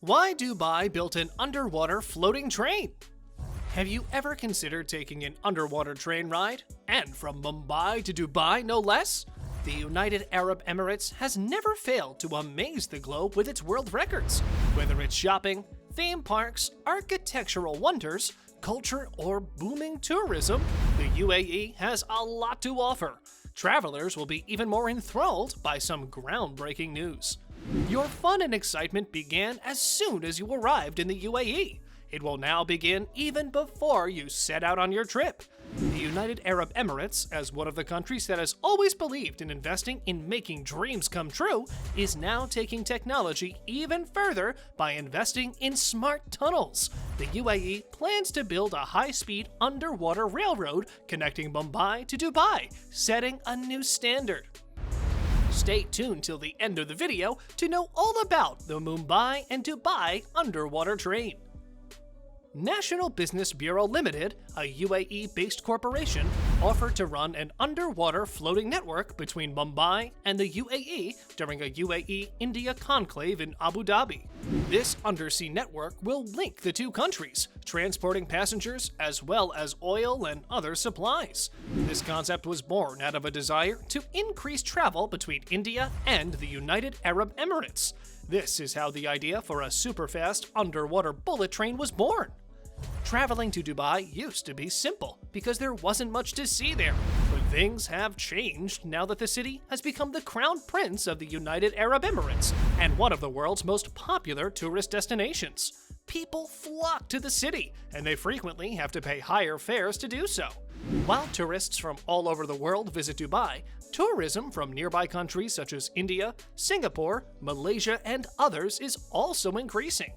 Why Dubai built an underwater floating train? Have you ever considered taking an underwater train ride? And from Mumbai to Dubai, no less? The United Arab Emirates has never failed to amaze the globe with its world records. Whether it's shopping, theme parks, architectural wonders, culture, or booming tourism, the UAE has a lot to offer. Travelers will be even more enthralled by some groundbreaking news. Your fun and excitement began as soon as you arrived in the UAE. It will now begin even before you set out on your trip. The United Arab Emirates, as one of the countries that has always believed in investing in making dreams come true, is now taking technology even further by investing in smart tunnels. The UAE plans to build a high-speed underwater railroad connecting Mumbai to Dubai, setting a new standard. Stay tuned till the end of the video to know all about the Mumbai and Dubai underwater train. National Business Bureau Limited, a UAE-based corporation, offered to run an underwater floating network between Mumbai and the UAE during a UAE-India conclave in Abu Dhabi. This undersea network will link the two countries, transporting passengers as well as oil and other supplies. This concept was born out of a desire to increase travel between India and the United Arab Emirates. This is how the idea for a super-fast underwater bullet train was born. Traveling to Dubai used to be simple because there wasn't much to see there, but things have changed now that the city has become the crown prince of the United Arab Emirates and one of the world's most popular tourist destinations. People flock to the city, and they frequently have to pay higher fares to do so. While tourists from all over the world visit Dubai, tourism from nearby countries such as India, Singapore, Malaysia, and others is also increasing.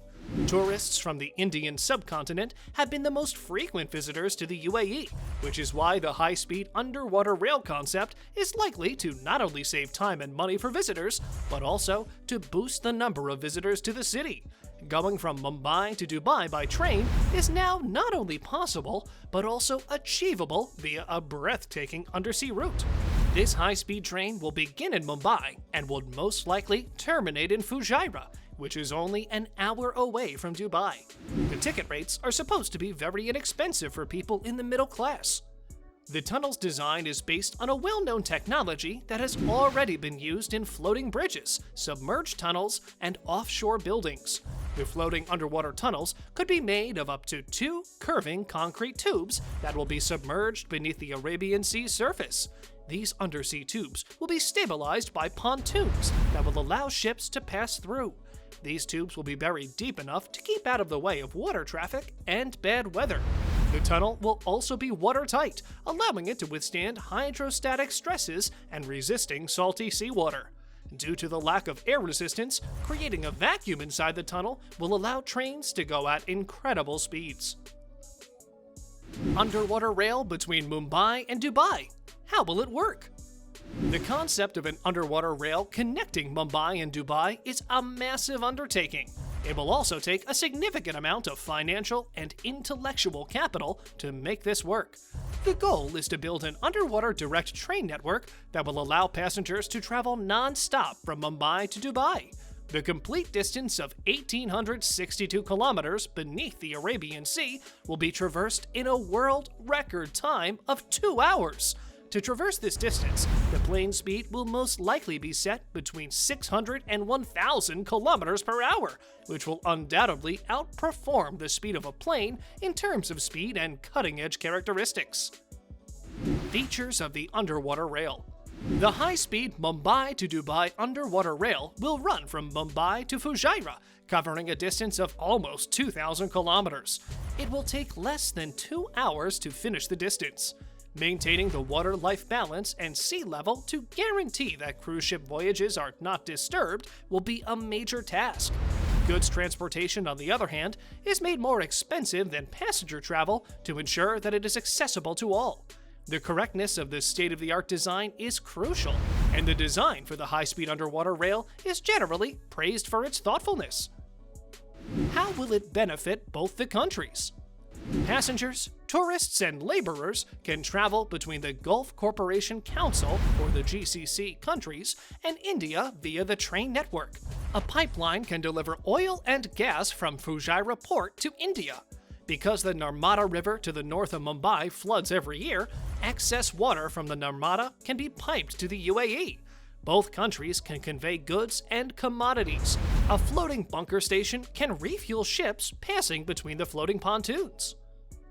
Tourists from the Indian subcontinent have been the most frequent visitors to the UAE, which is why the high-speed underwater rail concept is likely to not only save time and money for visitors, but also to boost the number of visitors to the city. Going from Mumbai to Dubai by train is now not only possible, but also achievable via a breathtaking undersea route. This high-speed train will begin in Mumbai and will most likely terminate in Fujairah, which is only an hour away from Dubai. The ticket rates are supposed to be very inexpensive for people in the middle class. The tunnel's design is based on a well-known technology that has already been used in floating bridges, submerged tunnels, and offshore buildings. The floating underwater tunnels could be made of up to 2 curving concrete tubes that will be submerged beneath the Arabian Sea surface. These undersea tubes will be stabilized by pontoons that will allow ships to pass through. These tubes will be buried deep enough to keep out of the way of water traffic and bad weather. The tunnel will also be watertight, allowing it to withstand hydrostatic stresses and resisting salty seawater. Due to the lack of air resistance, creating a vacuum inside the tunnel will allow trains to go at incredible speeds. Underwater rail between Mumbai and Dubai. How will it work? The concept of an underwater rail connecting Mumbai and Dubai is a massive undertaking. It will also take a significant amount of financial and intellectual capital to make this work. The goal is to build an underwater direct train network that will allow passengers to travel non-stop from Mumbai to Dubai. The complete distance of 1,862 kilometers beneath the Arabian Sea will be traversed in a world record time of 2 hours. To traverse this distance, the plane speed will most likely be set between 600 and 1,000 kilometers per hour, which will undoubtedly outperform the speed of a plane in terms of speed and cutting-edge characteristics. Features of the underwater rail. The high-speed Mumbai to Dubai underwater rail will run from Mumbai to Fujairah, covering a distance of almost 2,000 kilometers. It will take less than 2 hours to finish the distance. Maintaining the water-life balance and sea level to guarantee that cruise ship voyages are not disturbed will be a major task. Goods transportation, on the other hand, is made more expensive than passenger travel to ensure that it is accessible to all. The correctness of this state-of-the-art design is crucial, and the design for the high-speed underwater rail is generally praised for its thoughtfulness. How will it benefit both the countries? Passengers, tourists, and laborers can travel between the Gulf Cooperation Council, or the GCC, countries and India via the train network. A pipeline can deliver oil and gas from Fujairah port to India. Because the Narmada River to the north of Mumbai floods every year, excess water from the Narmada can be piped to the UAE. Both countries can convey goods and commodities. A floating bunker station can refuel ships passing between the floating pontoons.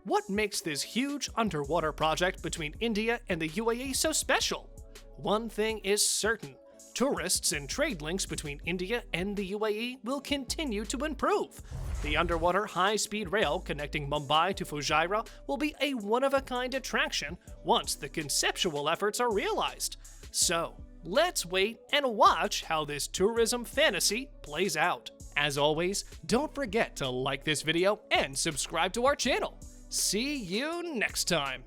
What makes this huge underwater project between India and the UAE so special? One thing is certain. Tourists and trade links between India and the UAE will continue to improve. The underwater high-speed rail connecting Mumbai to Fujairah will be a one-of-a-kind attraction once the conceptual efforts are realized. So, let's wait and watch how this tourism fantasy plays out. As always, don't forget to like this video and subscribe to our channel. See you next time!